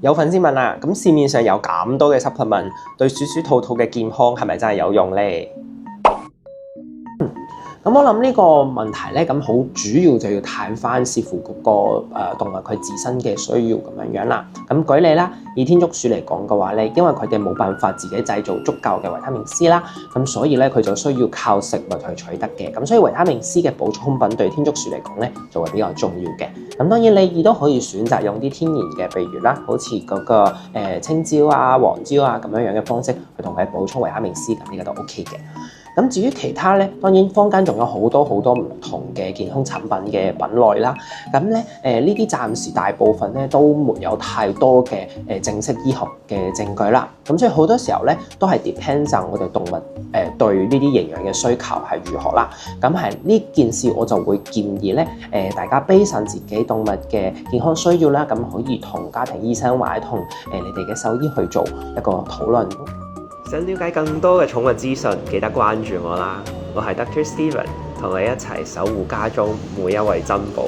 有粉絲問啦，咁市面上有咁多嘅 supplement，對鼠鼠兔兔嘅健康係咪真係有用呢？咁我諗呢個問題咧，咁好主要就要睇翻視乎嗰個動物佢自身嘅需要咁樣啦。咁舉例啦，以天竺鼠嚟講嘅話咧，因為佢哋冇辦法自己製造足夠嘅維他命 C 啦，咁所以咧佢就需要靠食物去取得嘅。咁所以維他命 C 嘅補充品對天竺鼠嚟講咧就會比較重要嘅。咁當然你亦都可以選擇用啲天然嘅，譬如啦，好似嗰個青椒啊、黃椒啊咁樣嘅方式去同佢補充維他命 C， 咁呢個都 OK 嘅。咁至於其他咧，當然坊間仲有好多唔同嘅健康產品嘅品類啦。咁咧呢啲暫時大部分咧都沒有太多嘅正式醫學嘅證據啦。咁所以好多時候咧都係 depends on 我哋動物對呢啲營養嘅需求係如何啦。咁係呢件事我就會建議咧大家 base on自己動物嘅健康需要啦，咁可以同家庭醫生或者同你哋嘅獸醫去做一個討論。想了解更多嘅寵物資訊，記得關注我啦！我係 Dr. Steven，同你一齊守護家中每一位珍寶。